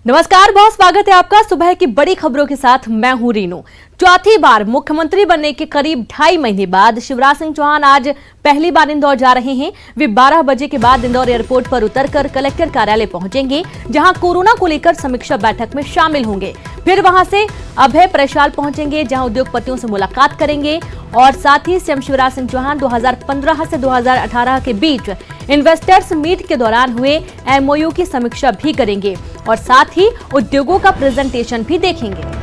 नमस्कार, बहुत स्वागत है आपका सुबह की बड़ी खबरों के साथ। मैं हूं रीनू। चौथी बार मुख्यमंत्री बनने के करीब 2.5 महीने बाद शिवराज सिंह चौहान आज पहली बार इंदौर जा रहे हैं। वे 12 बजे के बाद इंदौर एयरपोर्ट पर उतरकर कलेक्टर कार्यालय पहुंचेंगे, जहां कोरोना को लेकर समीक्षा बैठक में शामिल होंगे। फिर वहां से अभय प्रशाल पहुंचेंगे, जहां उद्योगपतियों से मुलाकात करेंगे और साथ ही सीएम शिवराज सिंह चौहान 2015 से 2018 के बीच इन्वेस्टर्स मीट के दौरान हुए एमओयू की समीक्षा भी करेंगे और साथ ही उद्योगों का प्रेजेंटेशन भी देखेंगे।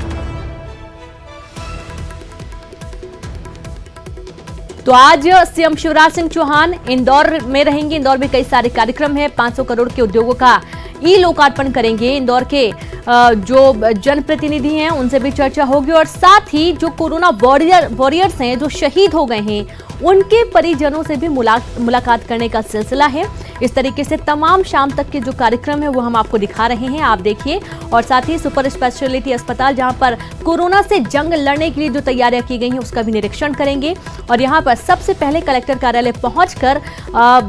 तो आज सीएम शिवराज सिंह चौहान इंदौर में रहेंगे। इंदौर में कई सारे कार्यक्रम हैं। 500 करोड़ के उद्योगों का ई लोकार्पण करेंगे। इंदौर के जो जनप्रतिनिधि हैं उनसे भी चर्चा होगी और साथ ही जो कोरोना वॉरियर्स हैं, जो शहीद हो गए हैं, उनके परिजनों से भी मुलाकात करने का सिलसिला है। इस तरीके से तमाम शाम तक के जो कार्यक्रम है वो हम आपको दिखा रहे हैं, आप देखिए। और साथ ही सुपर स्पेशलिटी अस्पताल, जहां पर कोरोना से जंग लड़ने के लिए जो तैयारियां की गई हैं उसका भी निरीक्षण करेंगे। और यहां पर सबसे पहले कलेक्टर कार्यालय पहुंचकर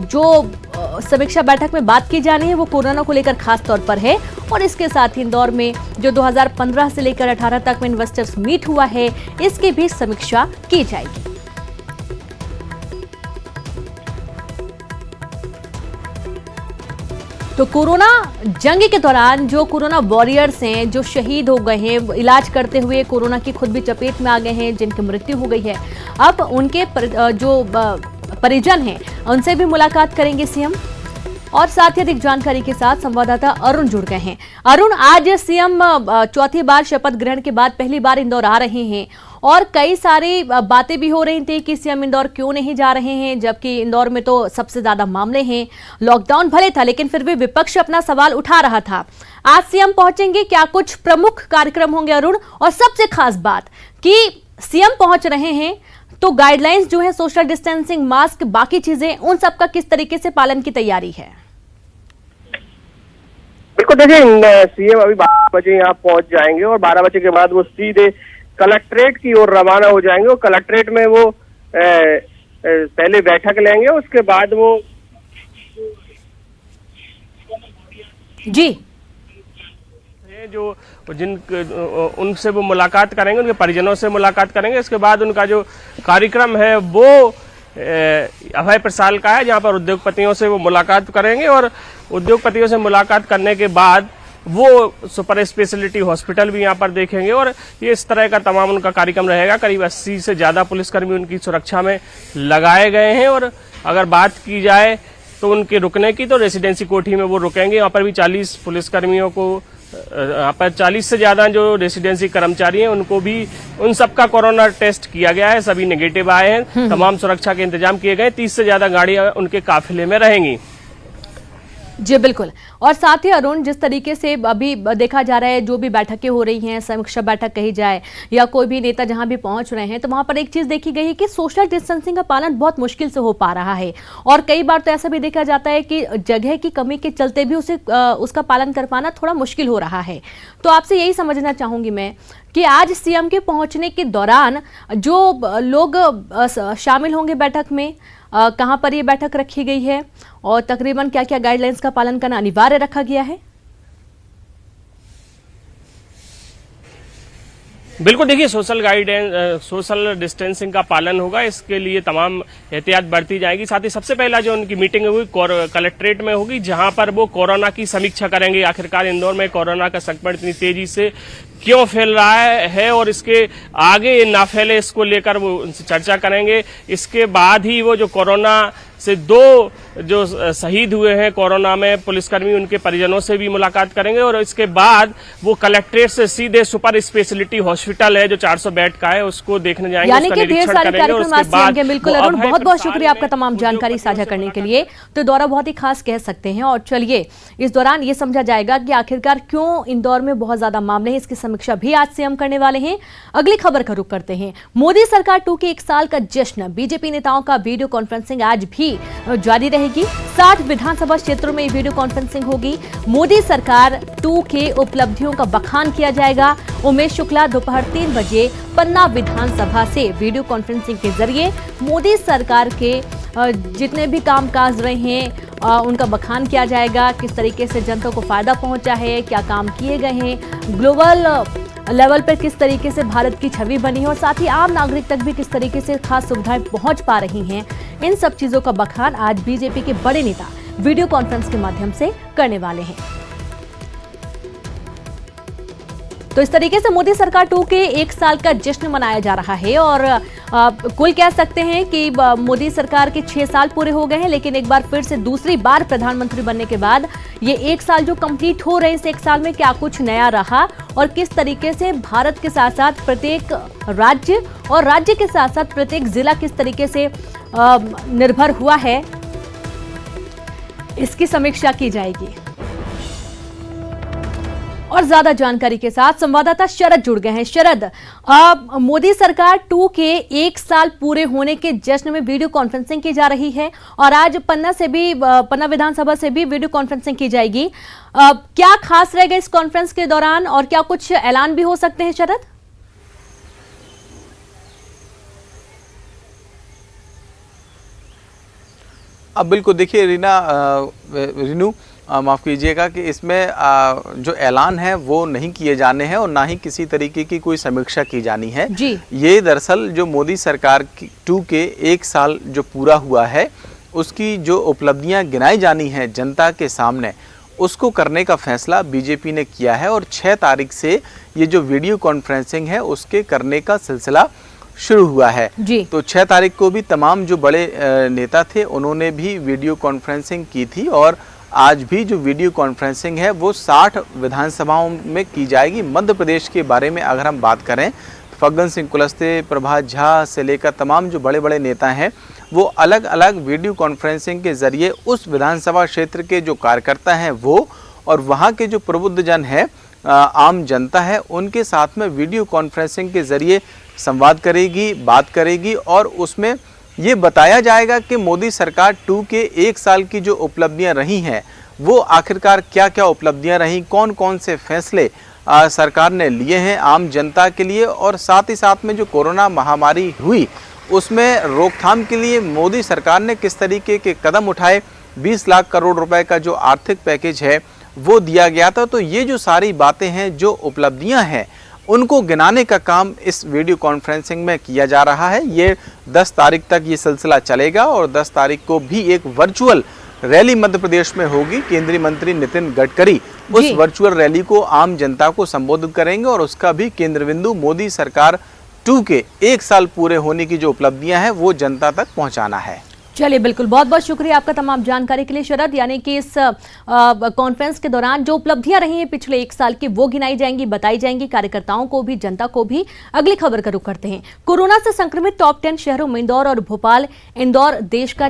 जो समीक्षा बैठक में बात की जानी है वो कोरोना को लेकर खास तौर पर है। और इसके साथ ही इंदौर में जो 2015 से लेकर 18 तक में इन्वेस्टर्स मीट हुआ है, इसकी भी समीक्षा की जाएगी। तो कोरोना जंग के दौरान जो कोरोना वॉरियर्स हैं, जो शहीद हो गए हैं, इलाज करते हुए कोरोना की खुद भी चपेट में आ गए हैं, जिनकी मृत्यु हो गई है, अब उनके जो परिजन हैं उनसे भी मुलाकात करेंगे सीएम। और साथ ही अधिक जानकारी के साथ संवाददाता अरुण जुड़ गए हैं। अरुण, आज सीएम चौथी बार शपथ ग्रहण के बाद पहली बार इंदौर आ रहे हैं और कई सारी बातें भी हो रही थी कि सीएम इंदौर क्यों नहीं जा रहे हैं, जबकि इंदौर में तो सबसे ज्यादा मामले हैं। लॉकडाउन भले था लेकिन फिर भी विपक्ष अपना सवाल उठा रहा था। आज सीएम पहुंचेंगे, क्या कुछ प्रमुख कार्यक्रम होंगे अरुण? और सबसे खास बात कि सीएम पहुंच रहे हैं तो गाइडलाइंस जो है, सोशल डिस्टेंसिंग, मास्क, बाकी चीजें, उन सबका किस तरीके से पालन की तैयारी है? बिल्कुल, देखिए सीएम अभी 12 बजे यहाँ पहुंच जाएंगे और 12 बजे के बाद वो सीधे कलेक्ट्रेट की ओर रवाना हो जाएंगे और कलेक्ट्रेट में वो पहले बैठक लेंगे, उसके बाद वो जी जो उनसे वो मुलाकात करेंगे, उनके परिजनों से मुलाकात करेंगे। इसके बाद उनका जो कार्यक्रम है वो अभय प्रसाल का है, जहां पर उद्योगपतियों से वो मुलाकात करेंगे और उद्योगपतियों से मुलाकात करने के बाद वो सुपर स्पेशलिटी हॉस्पिटल भी यहाँ पर देखेंगे और ये इस तरह का तमाम उनका कार्यक्रम रहेगा। करीब 80 से ज्यादा पुलिसकर्मी उनकी सुरक्षा में लगाए गए हैं और अगर बात की जाए तो उनके रुकने की, तो रेसिडेंसी कोठी में वो रुकेंगे। यहाँ पर भी 40 पुलिसकर्मियों को, यहाँ पर 40 से ज्यादा जो रेसिडेंसी कर्मचारी हैं उनको भी, उन सबका कोरोना टेस्ट किया गया है, सभी नेगेटिव आए हैं। तमाम सुरक्षा के इंतजाम किए गए। 30 से ज्यादा गाड़ियां उनके काफिले में रहेंगी। जी बिल्कुल। और साथ ही अरुण, जिस तरीके से अभी देखा जा रहा है, जो भी बैठकें हो रही हैं, समीक्षा बैठक कही जाए या कोई भी नेता जहां भी पहुंच रहे हैं, तो वहां पर एक चीज देखी गई है कि सोशल डिस्टेंसिंग का पालन बहुत मुश्किल से हो पा रहा है। और कई बार तो ऐसा भी देखा जाता है कि जगह की कमी के चलते भी उसका पालन कर पाना थोड़ा मुश्किल हो रहा है। तो आपसे यही समझना चाहूंगी मैं कि आज सीएम के पहुंचने के दौरान जो लोग शामिल होंगे बैठक में, कहां पर ये बैठक रखी गई है और तकरीबन क्या क्या गाइडलाइंस का पालन करना अनिवार्य रखा गया है? बिल्कुल, देखिए सोशल डिस्टेंसिंग का पालन होगा, इसके लिए तमाम एहतियात बरती जाएगी। साथ ही सबसे पहला जो उनकी मीटिंग होगी कलेक्ट्रेट में होगी, जहां पर वो कोरोना की समीक्षा करेंगे। आखिरकार इंदौर में कोरोना का संक्रमण इतनी तेजी से क्यों फैल रहा है और इसके आगे ना फैले, इसको लेकर वो उनसे चर्चा करेंगे। इसके बाद ही वो जो कोरोना से 2 जो शहीद हुए हैं कोरोना में पुलिसकर्मी, उनके परिजनों से भी मुलाकात करेंगे और इसके बाद वो कलेक्ट्रेट से सीधे सुपर स्पेशलिटी हॉस्पिटल है जो 400 बेड का है, उसको देखने जाएंगे, यानी कि ढेर सारे कार्यक्रम आज सीएम। बिल्कुल अरुण, बहुत बहुत शुक्रिया आपका तमाम जानकारी साझा करने के लिए। तो दौरा बहुत ही खास कह सकते हैं और चलिए इस दौरान ये समझा जाएगा कि आखिरकार क्यों इंदौर में बहुत ज्यादा मामले हैं। इसकी समीक्षा भी आज सीएम करने वाले हैं। अगली खबर का रुख करते हैं। मोदी सरकार 2 के 1 साल का जश्न, बीजेपी नेताओं का वीडियो कॉन्फ्रेंसिंग आज भी जारी रहेगी। 60 विधानसभा क्षेत्रों में वीडियो कॉन्फ्रेंसिंग होगी। मोदी सरकार 2 के उपलब्धियों का बखान किया जाएगा। उमेश शुक्ला दोपहर 3 बजे पन्ना विधानसभा से वीडियो कॉन्फ्रेंसिंग के जरिए मोदी सरकार के जितने भी कामकाज रहे हैं उनका बखान किया जाएगा, किस तरीके से जनता को फायदा पहुंचा है, क्या काम किए गए हैं, ग्लोबल लेवल पर किस तरीके से भारत की छवि बनी है और साथ ही आम नागरिक तक भी किस तरीके से खास सुविधाएं पहुंच पा रही हैं। इन सब चीजों का बखान आज बीजेपी के बड़े नेता वीडियो कॉन्फ्रेंस के माध्यम से करने वाले हैं। तो इस तरीके से मोदी सरकार 2 के 1 साल का जश्न मनाया जा रहा है और कुल कह सकते हैं कि मोदी सरकार के 6 साल पूरे हो गए हैं, लेकिन एक बार फिर से दूसरी बार प्रधानमंत्री बनने के बाद ये 1 साल जो कंप्लीट हो रहे हैं, इस 1 साल में क्या कुछ नया रहा और किस तरीके से भारत के साथ साथ प्रत्येक राज्य और राज्य के साथ साथ प्रत्येक जिला किस तरीके से निर्भर हुआ है, इसकी समीक्षा की जाएगी। और ज्यादा जानकारी के साथ संवाददाता शरद जुड़ गए हैं। शरद, मोदी सरकार 2 के 1 साल पूरे होने के जश्न में वीडियो कॉन्फ्रेंसिंग की जा रही है और आज पन्ना विधानसभा से भी वीडियो कॉन्फ्रेंसिंग की जाएगी। क्या खास रहेगा इस कॉन्फ्रेंस के दौरान और क्या कुछ ऐलान भी हो सकते हैं शरद? अब बिल्कुल देखिए रीनू, माफ़ कीजिएगा कि इसमें जो ऐलान है वो नहीं किए जाने हैं और ना ही किसी तरीके की कोई समीक्षा की जानी है जी। ये दरअसल जो मोदी सरकार की 2 के 1 साल जो पूरा हुआ है उसकी जो उपलब्धियां गिनाई जानी है जनता के सामने, उसको करने का फैसला बीजेपी ने किया है और 6 तारीख से ये जो वीडियो कॉन्फ्रेंसिंग है उसके करने का सिलसिला शुरू हुआ है जी। तो 6 तारीख को भी तमाम जो बड़े नेता थे उन्होंने भी वीडियो कॉन्फ्रेंसिंग की थी और आज भी जो वीडियो कॉन्फ्रेंसिंग है वो 60 विधानसभाओं में की जाएगी। मध्य प्रदेश के बारे में अगर हम बात करें, फग्गन सिंह कुलस्ते, प्रभात झा से लेकर तमाम जो बड़े बड़े नेता हैं वो अलग अलग वीडियो कॉन्फ्रेंसिंग के ज़रिए उस विधानसभा क्षेत्र के जो कार्यकर्ता हैं वो और वहाँ के जो प्रबुद्ध जन है, आम जनता है, उनके साथ में वीडियो कॉन्फ्रेंसिंग के ज़रिए संवाद करेगी, बात करेगी और उसमें ये बताया जाएगा कि मोदी सरकार 2 के 1 साल की जो उपलब्धियां रही हैं वो आखिरकार क्या क्या उपलब्धियां रहीं, कौन कौन से फैसले सरकार ने लिए हैं आम जनता के लिए और साथ ही साथ में जो कोरोना महामारी हुई उसमें रोकथाम के लिए मोदी सरकार ने किस तरीके के कदम उठाए। 20 लाख करोड़ रुपए का जो आर्थिक पैकेज है वो दिया गया था। तो ये जो सारी बातें हैं, जो उपलब्धियां हैं, उनको गिनाने का काम इस वीडियो कॉन्फ्रेंसिंग में किया जा रहा है। ये 10 तारीख तक ये सिलसिला चलेगा और 10 तारीख को भी एक वर्चुअल रैली मध्य प्रदेश में होगी। केंद्रीय मंत्री नितिन गडकरी उस वर्चुअल रैली को आम जनता को संबोधित करेंगे और उसका भी केंद्र बिंदु मोदी सरकार 2 के 1 साल पूरे होने की जो उपलब्धियां हैं वो जनता तक पहुंचाना है। चलिए, बिल्कुल, बहुत बहुत शुक्रिया आपका तमाम जानकारी के लिए शरद। यानी कि इस कॉन्फ्रेंस के दौरान जो उपलब्धियां रही हैं पिछले 1 साल की वो गिनाई जाएंगी, बताई जाएंगी कार्यकर्ताओं को भी, जनता को भी। अगली खबर का रुख करते हैं। कोरोना से संक्रमित टॉप 10 शहरों में इंदौर और भोपाल। इंदौर देश का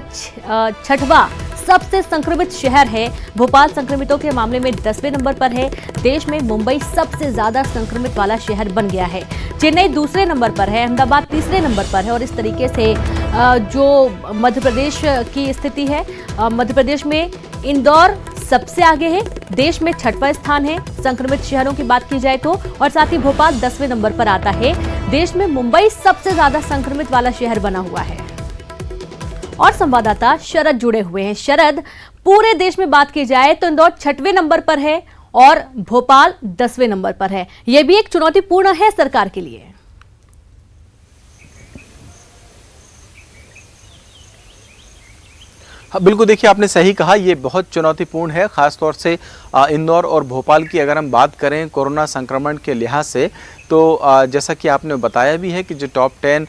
6वां सबसे संक्रमित शहर है। भोपाल संक्रमितों के मामले में 10वें नंबर पर है। देश में मुंबई सबसे ज्यादा संक्रमित वाला शहर बन गया है। चेन्नई दूसरे नंबर पर है। अहमदाबाद तीसरे नंबर पर है। और इस तरीके से जो मध्य प्रदेश की स्थिति है, मध्य प्रदेश में इंदौर सबसे आगे है। देश में 6वां स्थान है संक्रमित शहरों की बात की जाए तो, और साथ ही भोपाल 10वें नंबर पर आता है। देश में मुंबई सबसे ज्यादा संक्रमित वाला शहर बना हुआ है। और संवाददाता शरद जुड़े हुए हैं। शरद, पूरे देश में बात की जाए तो इंदौर 6वें नंबर पर है और भोपाल 10वें नंबर पर है। यह भी एक चुनौतीपूर्ण है सरकार के लिए। हाँ बिल्कुल, देखिए आपने सही कहा, ये बहुत चुनौतीपूर्ण है। ख़ासतौर से इंदौर और भोपाल की अगर हम बात करें कोरोना संक्रमण के लिहाज से, तो जैसा कि आपने बताया भी है कि जो टॉप 10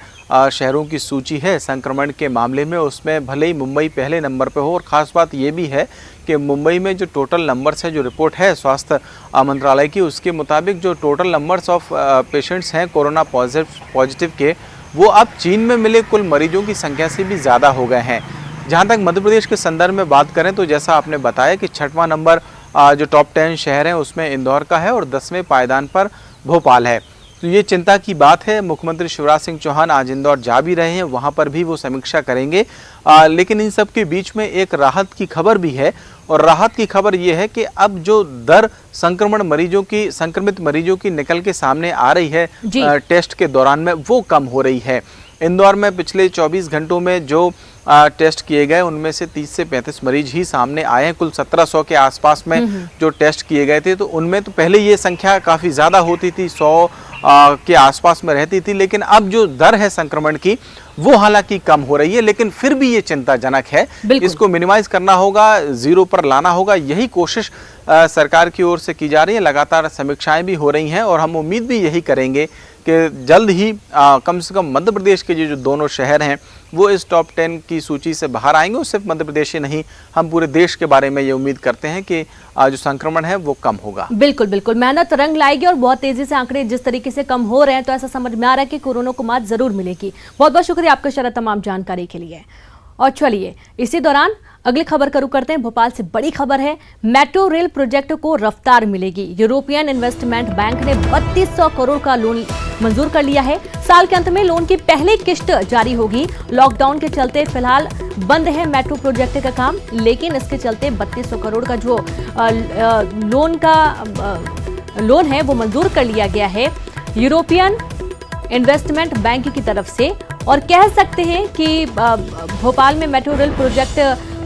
शहरों की सूची है संक्रमण के मामले में, उसमें भले ही मुंबई पहले नंबर पे हो। और ख़ास बात ये भी है कि मुंबई में जो टोटल नंबर्स है, जो रिपोर्ट है स्वास्थ्य मंत्रालय की, उसके मुताबिक जो टोटल नंबर्स ऑफ पेशेंट्स हैं कोरोना पॉजिटिव के, वो अब चीन में मिले कुल मरीजों की संख्या से भी ज़्यादा हो गए हैं। जहाँ तक मध्य प्रदेश के संदर्भ में बात करें तो जैसा आपने बताया कि 6वां नंबर जो टॉप 10 शहर हैं उसमें इंदौर का है और 10वें पायदान पर भोपाल है। तो ये चिंता की बात है। मुख्यमंत्री शिवराज सिंह चौहान आज इंदौर जा भी रहे हैं, वहाँ पर भी वो समीक्षा करेंगे। लेकिन इन सब के बीच में एक राहत की खबर भी है और राहत की खबर ये है कि अब जो दर संक्रमित मरीजों की निकल के सामने आ रही है टेस्ट के दौरान में, वो कम हो रही है। इंदौर में पिछले 24 घंटों में जो टेस्ट किए गए उनमें से 30 से 35 मरीज ही सामने आए हैं। कुल 1700 के आसपास में जो टेस्ट किए गए थे, तो उनमें तो पहले ये संख्या काफ़ी ज़्यादा होती थी, 100 के आसपास में रहती थी, लेकिन अब जो दर है संक्रमण की वो हालांकि कम हो रही है, लेकिन फिर भी ये चिंताजनक है। इसको मिनिमाइज करना होगा, जीरो पर लाना होगा, यही कोशिश सरकार की ओर से की जा रही है। लगातार समीक्षाएं भी हो रही हैं और हम उम्मीद भी यही करेंगे कि जल्द ही कम से कम मध्य प्रदेश के जो दोनों शहर हैं वो इस टॉप 10 की सूची से बाहर आएंगे। और सिर्फ मध्य प्रदेश ही नहीं, हम पूरे देश के बारे में ये उम्मीद करते हैं कि जो संक्रमण है वो कम होगा। बिल्कुल बिल्कुल, मेहनत रंग लाएगी और बहुत तेजी से आंकड़े जिस तरीके से कम हो रहे हैं तो ऐसा समझ में आ रहा है कि कोरोना को मात जरूर मिलेगी। बहुत बहुत शुक्रिया आपका शरद तमाम जानकारी के लिए। और चलिए इसी दौरान अगली खबर का रुख करते हैं। भोपाल से बड़ी खबर है, मेट्रो रेल प्रोजेक्ट को रफ्तार मिलेगी। यूरोपियन इन्वेस्टमेंट बैंक ने 3200 करोड़ का लोन मंजूर कर लिया है। साल के अंत में लोन की पहली किस्त जारी होगी। लॉकडाउन के चलते फिलहाल बंद है मेट्रो प्रोजेक्ट का काम, लेकिन इसके चलते 3200 करोड़ का जो लोन है वो मंजूर कर लिया गया है यूरोपियन इन्वेस्टमेंट बैंक की तरफ से। और कह सकते हैं कि भोपाल में मेट्रो रेल प्रोजेक्ट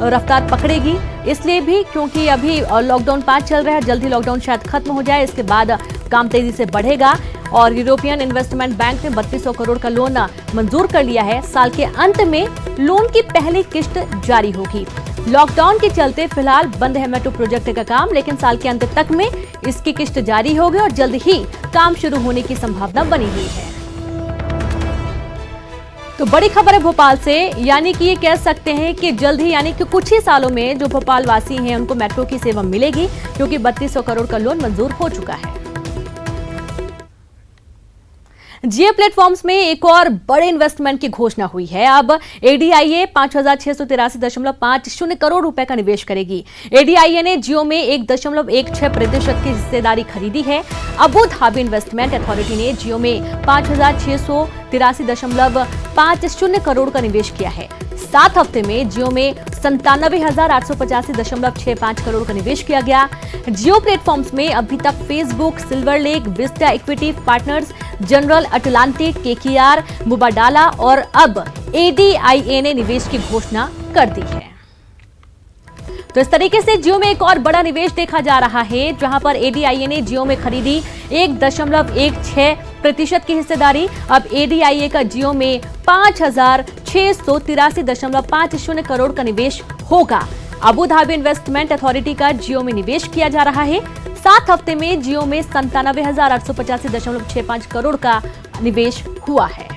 रफ्तार पकड़ेगी, इसलिए भी क्योंकि अभी लॉकडाउन 5 चल रहा है, जल्दी लॉकडाउन शायद खत्म हो जाए, इसके बाद काम तेजी से बढ़ेगा। और यूरोपियन इन्वेस्टमेंट बैंक ने 3200 करोड़ का लोन मंजूर कर लिया है। साल के अंत में लोन की पहली किस्त जारी होगी। लॉकडाउन के चलते फिलहाल बंद है मेट्रो प्रोजेक्ट का काम, लेकिन साल के अंत तक में इसकी किस्त जारी होगी और जल्द ही काम शुरू होने की संभावना बनी हुई है। तो बड़ी खबर है भोपाल से, यानी कि ये कह सकते हैं कि जल्द ही, यानी कि कुछ ही सालों में जो भोपाल वासी हैं उनको मेट्रो की सेवा मिलेगी, क्योंकि 3200 करोड़ का लोन मंजूर हो चुका है। जियो प्लेटफॉर्म्स में एक और बड़े इन्वेस्टमेंट की घोषणा हुई है। अब एडीआईए 5683.50 करोड़ रुपए का निवेश करेगी। एडीआईए ने जियो में 1.16% की हिस्सेदारी खरीदी है। अबू धाबी इन्वेस्टमेंट अथॉरिटी ने जियो में 5683.50 करोड़ का निवेश किया है। 7 हफ्ते में जियो में 97,885.65 करोड़ का निवेश किया गया। जियो प्लेटफॉर्म्स में अभी तक Facebook, Silver Lake, Vista Equity Partners, General Atlantic, KKR, Mubadala और अब एडीआईए ने निवेश की घोषणा कर दी है। तो इस तरीके से जियो में एक और बड़ा निवेश देखा जा रहा है, जहां पर एडीआईए ने जियो में खरीदी 1.16% की हिस्सेदारी। अब एडीआईए का जियो में 5683.50 करोड़ का निवेश होगा। अबू धाबी इन्वेस्टमेंट अथॉरिटी का जियो में निवेश किया जा रहा है। 7 हफ्ते में जियो में 97,885.65 करोड़ का निवेश हुआ है।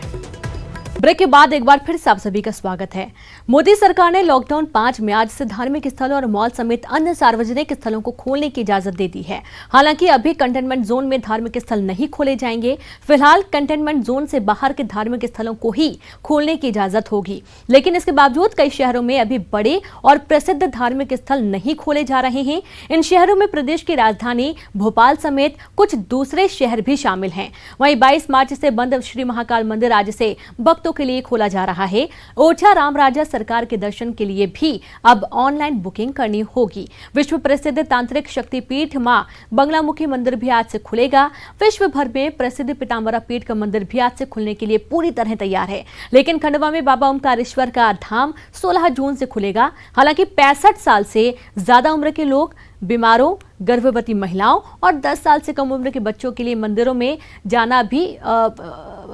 ब्रेक के बाद एक बार फिर से आप सभी का स्वागत है। मोदी सरकार ने लॉकडाउन 5 में आज से धार्मिक स्थलों और मॉल समेत अन्य सार्वजनिक स्थलों को खोलने की इजाजत दे दी है। हालांकि अभी कंटेनमेंट जोन में धार्मिक स्थल नहीं खोले जाएंगे। फिलहाल कंटेनमेंट जोन से बाहर के धार्मिक स्थलों को ही खोलने की इजाजत होगी, लेकिन इसके बावजूद कई शहरों में अभी बड़े और प्रसिद्ध धार्मिक स्थल नहीं खोले जा रहे हैं। इन शहरों में प्रदेश की राजधानी भोपाल समेत कुछ दूसरे शहर भी शामिल हैं। वहीं 22 मार्च से बंद श्री महाकाल मंदिर आज से भक्तों के लिए खोला जा रहा है। ओरछा रामराजा सरकार के दर्शन के लिए भी अब ऑनलाइन बुकिंग करनी होगी। विश्व प्रसिद्ध तांत्रिक शक्तिपीठ मां बंगलामुखी मंदिर भी आज से खुलेगा। विश्व भर में प्रसिद्ध पीताम्बरा पीठ का मंदिर भी आज से खुलने के लिए पूरी तरह तैयार है, लेकिन खंडवा में बाबा ओमकारेश्वर का धाम 16 जून से खुलेगा। हालांकि 65 साल से ज्यादा उम्र के लोग, बीमारों, गर्भवती महिलाओं और 10 साल से कम उम्र के बच्चों के लिए मंदिरों में जाना भी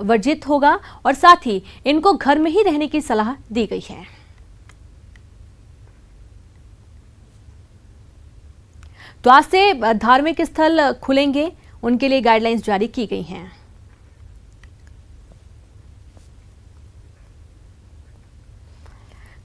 वर्जित होगा और साथ ही इनको घर में ही रहने की सलाह दी गई है। तो आज से धार्मिक स्थल खुलेंगे, उनके लिए गाइडलाइंस जारी की गई हैं।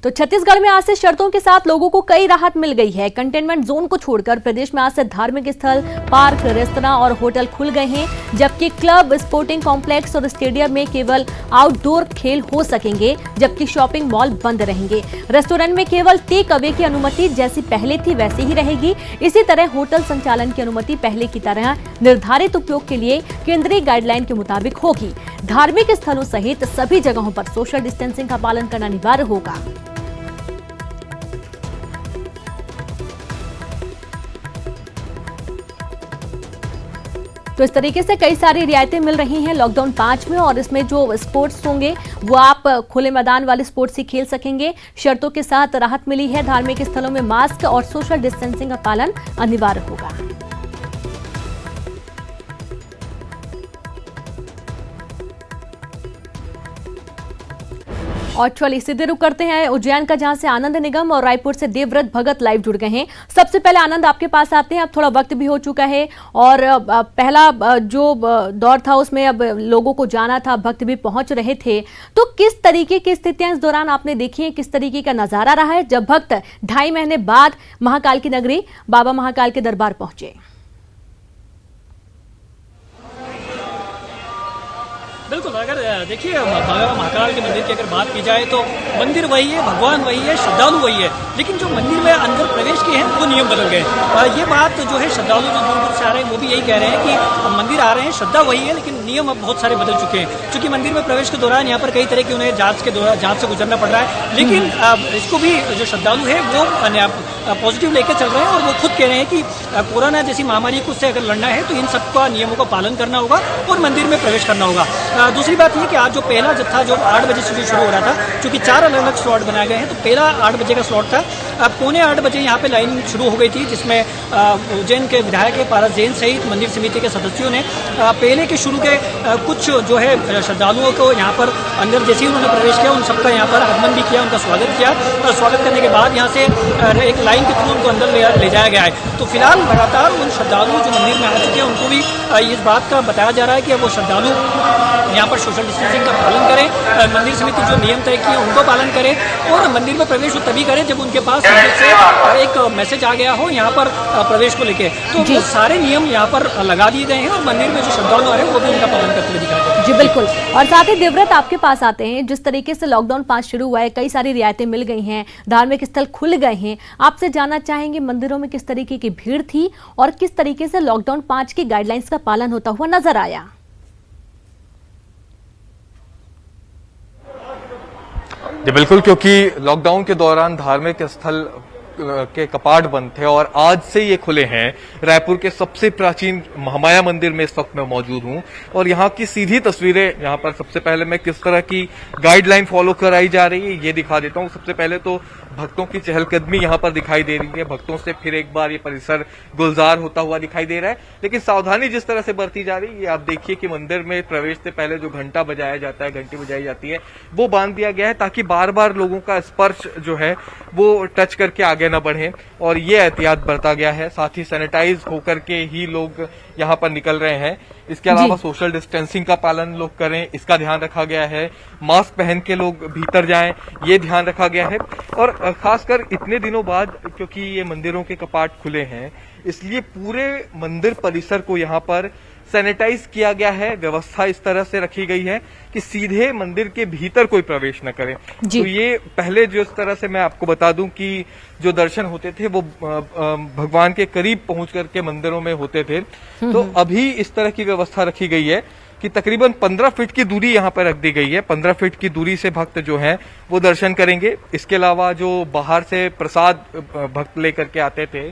तो छत्तीसगढ़ में आज से शर्तों के साथ लोगों को कई राहत मिल गई है। कंटेनमेंट जोन को छोड़कर प्रदेश में आज से धार्मिक स्थल, पार्क, रेस्तरां और होटल खुल गए हैं, जबकि क्लब, स्पोर्टिंग कॉम्प्लेक्स और स्टेडियम में केवल आउटडोर खेल हो सकेंगे, जबकि शॉपिंग मॉल बंद रहेंगे। रेस्टोरेंट में केवल टेक अवे की अनुमति जैसी पहले थी वैसी ही रहेगी। इसी तरह होटल संचालन की अनुमति पहले की तरह निर्धारित उपयोग के लिए केंद्रीय गाइडलाइन के मुताबिक होगी। धार्मिक स्थलों सहित सभी जगहों पर सोशल डिस्टेंसिंग का पालन करना अनिवार्य होगा। तो इस तरीके से कई सारी रियायतें मिल रही हैं लॉकडाउन 5 में, और इसमें जो स्पोर्ट्स होंगे वो आप खुले मैदान वाले स्पोर्ट्स ही खेल सकेंगे। शर्तों के साथ राहत मिली है। धार्मिक स्थलों में मास्क और सोशल डिस्टेंसिंग का पालन अनिवार्य होगा। और चलिए सीधे रुक करते हैं उज्जैन का, जहां से आनंद निगम और रायपुर से देवव्रत भगत लाइव जुड़ गए हैं। सबसे पहले आनंद आपके पास आते हैं। अब थोड़ा वक्त भी हो चुका है और पहला जो दौर था उसमें अब लोगों को जाना था, भक्त भी पहुंच रहे थे, तो किस तरीके की स्थितियां इस दौरान आपने देखी है? किस तरीके का नजारा रहा है जब भक्त 2.5 महीने बाद महाकाल की नगरी बाबा महाकाल के दरबार पहुंचे? बिल्कुल, अगर देखिए बाबा महाकाल के मंदिर की अगर बात की जाए तो मंदिर वही है, भगवान वही है, श्रद्धालु वही है, लेकिन जो मंदिर में अंदर प्रवेश किए हैं वो नियम बदल गए। ये बात जो है श्रद्धालु जो दूर दूर से आ रहे हैं वो भी यही कह रहे हैं कि मंदिर आ रहे हैं, श्रद्धा वही है, लेकिन नियम अब बहुत सारे बदल चुके हैं। क्योंकि मंदिर में प्रवेश के दौरान यहाँ पर कई तरह की उन्हें जाँच से गुजरना पड़ रहा है, लेकिन इसको भी जो श्रद्धालु है वो पॉजिटिव लेकर चल रहे हैं और वो खुद कह रहे हैं कि कोरोना जैसी महामारी को उससे अगर लड़ना है तो इन सबका नियमों का पालन करना होगा और मंदिर में प्रवेश करना होगा। दूसरी बात ये कि आज जो पहला जत्था जो 8 बजे से शुरू हो रहा था, क्योंकि 4 अलग अलग स्लॉट बनाए गए हैं, तो पहला 8 बजे का स्लॉट था। अब 7:45 बजे यहाँ पे लाइन शुरू हो गई थी, जिसमें उज्जैन के विधायक पारस जैन सहित मंदिर समिति के सदस्यों ने पहले के शुरू के कुछ जो है श्रद्धालुओं को यहाँ पर अंदर जैसे ही उन्होंने प्रवेश किया उन सबका यहाँ पर आगमन भी किया, उनका स्वागत किया और स्वागत करने के बाद यहाँ से एक लाइन के थ्रू उनको अंदर ले जाया गया है। तो फिलहाल लगातार उन श्रद्धालुओं जो मंदिर में आ चुके हैं उनको भी इस बात का बताया जा रहा है कि वो श्रद्धालु यहाँ पर सोशल डिस्टेंसिंग का पालन करें, मंदिर समिति जो नियम तय किए उनको पालन करें और मंदिर में प्रवेश वो तभी करें जब उनके पास मंदिर से एक मैसेज आ गया हो यहाँ पर प्रवेश को लेके। तो वो सारे नियम यहाँ पर लगा दिए गए हैं और मंदिर में जो श्रद्धालु आ रहे हैं वो भी उनका पालन करते हुए दिखाई दे रहे हैं। जी बिल्कुल। और साथ ही देवव्रत आपके पास आते हैं, जिस तरीके से लॉकडाउन 5 शुरू हुआ है, कई सारी रियायतें मिल गई हैं, धार्मिक स्थल खुल गए हैं, आपसे जानना चाहेंगे मंदिरों में किस तरीके की भीड़ थी और किस तरीके से लॉकडाउन 5 की गाइडलाइंस का पालन होता हुआ नजर आया? जी बिल्कुल, क्योंकि लॉकडाउन के दौरान धार्मिक स्थल के कपाट बंद थे और आज से ये खुले हैं। रायपुर के सबसे प्राचीन महामाया मंदिर में इस वक्त मैं मौजूद हूं और यहाँ की सीधी तस्वीरें, यहाँ पर सबसे पहले मैं किस तरह की गाइडलाइन फॉलो कराई जा रही है ये दिखा देता हूँ। सबसे पहले तो भक्तों की चहलकदमी यहाँ पर दिखाई दे रही है, भक्तों से फिर एक बार ये परिसर गुलजार होता हुआ दिखाई दे रहा है, लेकिन सावधानी जिस तरह से बरती जा रही है, आप देखिए कि मंदिर में प्रवेश से पहले जो घंटा बजाया जाता है, घंटी बजाई जाती है, वो बांध दिया गया है ताकि बार बार लोगों का स्पर्श जो है वो टच करके आगे न बढ़े और ये एहतियात बरता गया है। साथ ही सैनिटाइज होकर के ही लोग यहाँ पर निकल रहे हैं। इसके अलावा सोशल डिस्टेंसिंग का पालन लोग करें, इसका ध्यान रखा गया है। मास्क पहन के लोग भीतर जाएं, ये ध्यान रखा गया है। और खासकर इतने दिनों बाद, क्योंकि ये मंदिरों के कपाट खुले हैं, इसलिए पूरे मंदिर परिसर को यहाँ पर सैनिटाइज किया गया है। व्यवस्था इस तरह से रखी गई है कि सीधे मंदिर के भीतर कोई प्रवेश न करे। तो ये पहले जो इस तरह से मैं आपको बता दूं कि जो दर्शन होते थे वो भगवान के करीब पहुंच करके मंदिरों में होते थे, तो अभी इस तरह की व्यवस्था रखी गई है कि तकरीबन 15 फीट की दूरी यहाँ पर रख दी गई है। 15 फीट की दूरी से भक्त जो हैं वो दर्शन करेंगे। इसके अलावा जो बाहर से प्रसाद भक्त लेकर के आते थे,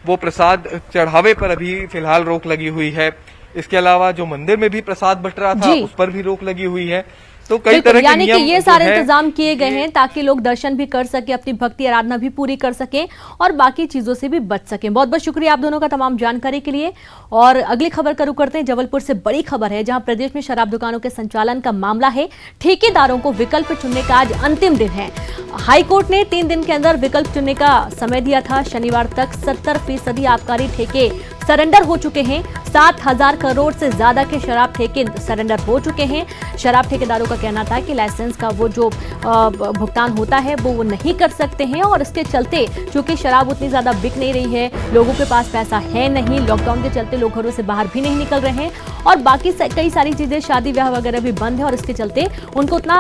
वो प्रसाद चढ़ावे पर अभी फिलहाल रोक लगी हुई है। इसके अलावा जो मंदिर में भी प्रसाद बंट रहा था उस पर भी रोक लगी हुई है। तो कई तरह के नियम, ये सारे इंतजाम किए गए हैं ताकि लोग दर्शन भी कर सके, अपनी भक्ति आराधना भी पूरी कर सके और बाकी चीजों से भी बच सके। बहुत बहुत शुक्रिया आप दोनों का तमाम जानकारी के लिए। और अगली खबर का रुख करते हैं। जबलपुर से बड़ी खबर है, जहां प्रदेश में शराब दुकानों के संचालन का मामला है। ठेकेदारों को विकल्प चुनने का आज अंतिम दिन है। हाईकोर्ट ने 3 दिन के अंदर विकल्प चुनने का समय दिया था। शनिवार तक 70% आबकारी ठेके सरेंडर हो चुके हैं। 7,000 करोड़ से ज्यादा के शराब ठेके सरेंडर हो चुके हैं। शराब ठेकेदारों का कहना था कि लाइसेंस का वो जो भुगतान होता है वो नहीं कर सकते हैं और इसके चलते चूंकि शराब उतनी ज्यादा बिक नहीं रही है, लोगों के पास पैसा है नहीं, लॉकडाउन के चलते लोग घरों से बाहर भी नहीं निकल रहे हैं और बाकी कई सारी चीजें, शादी ब्याह वगैरह भी बंद है और इसके चलते उनको उतना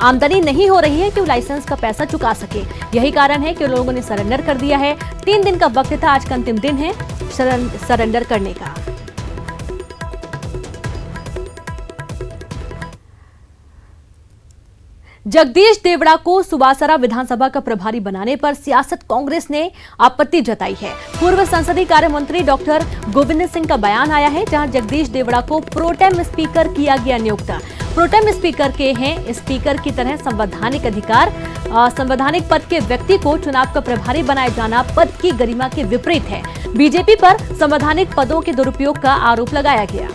आमदनी नहीं हो रही है कि वो लाइसेंस का पैसा चुका सके। यही कारण है कि लोगों ने सरेंडर कर दिया है। 3 दिन का वक्त था, आज का अंतिम दिन है सरेंडर करने का। जगदीश देवड़ा को सुबासरा विधानसभा का प्रभारी बनाने पर सियासत कांग्रेस ने आपत्ति जताई है। पूर्व संसदीय कार्य मंत्री डॉक्टर गोविंद सिंह का बयान आया है, जहां जगदीश देवड़ा को प्रोटेम स्पीकर किया गया नियुक्त। प्रोटेम स्पीकर के हैं स्पीकर की तरह संवैधानिक अधिकार। संवैधानिक पद के व्यक्ति को चुनाव का प्रभारी बनाया जाना पद की गरिमा के विपरीत है। बीजेपी पर संवैधानिक पदों के दुरुपयोग का आरोप लगाया गया।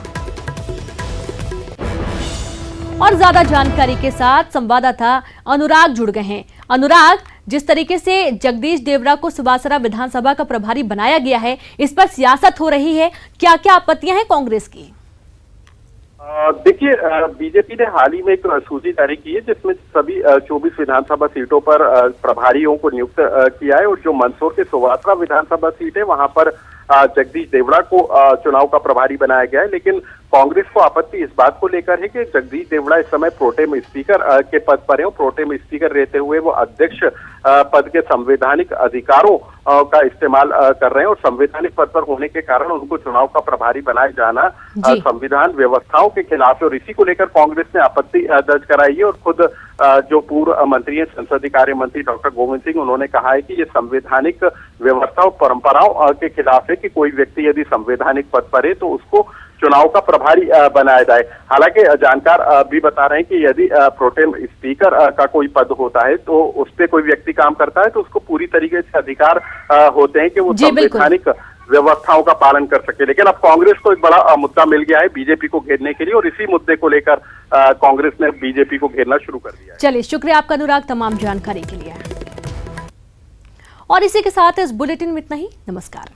और ज्यादा जानकारी के साथ संवाददाता अनुराग जुड़ गए हैं। अनुराग, जिस तरीके से जगदीश देवड़ा को सुबासरा विधानसभा का प्रभारी बनाया गया है, इस पर सियासत हो रही है, क्या क्या आपत्तियां हैं कांग्रेस की? देखिए, बीजेपी ने हाल ही में एक सूची जारी की है जिसमें सभी 24 विधानसभा सीटों पर प्रभारियों को नियुक्त किया है और जो मंदसौर के सुबासरा विधानसभा सीट है वहां पर जगदीश देवड़ा को चुनाव का प्रभारी बनाया गया है। लेकिन कांग्रेस को आपत्ति इस बात को लेकर है कि जगदीश देवड़ा इस समय प्रोटेम स्पीकर के पद पर है। प्रोटेम स्पीकर रहते हुए वो अध्यक्ष पद के संवैधानिक अधिकारों का इस्तेमाल कर रहे हैं और संवैधानिक पद पर होने के कारण उनको चुनाव का प्रभारी बनाए जाना संविधान व्यवस्थाओं के खिलाफ है और इसी को लेकर कांग्रेस ने आपत्ति दर्ज कराई है। और खुद जो पूर्व मंत्री है संसदीय कार्य मंत्री डॉक्टर गोविंद सिंह, उन्होंने कहा है कि ये संवैधानिक व्यवस्था और परंपराओं के खिलाफ है कि कोई व्यक्ति यदि संवैधानिक पद पर है तो उसको चुनाव का प्रभारी बनाया जाए। हालांकि जानकार भी बता रहे हैं कि यदि प्रोटेम स्पीकर का कोई पद होता है तो उस पर कोई व्यक्ति काम करता है तो उसको पूरी तरीके से अधिकार होते हैं कि वो संवैधानिक व्यवस्थाओं का पालन कर सके। लेकिन अब कांग्रेस को एक बड़ा मुद्दा मिल गया है बीजेपी को घेरने के लिए और इसी मुद्दे को लेकर कांग्रेस ने बीजेपी को घेरना शुरू कर दिया है। चलिए, शुक्रिया आपका अनुराग तमाम जानकारी के लिए। और इसी के साथ इस बुलेटिन में इतना ही। नमस्कार।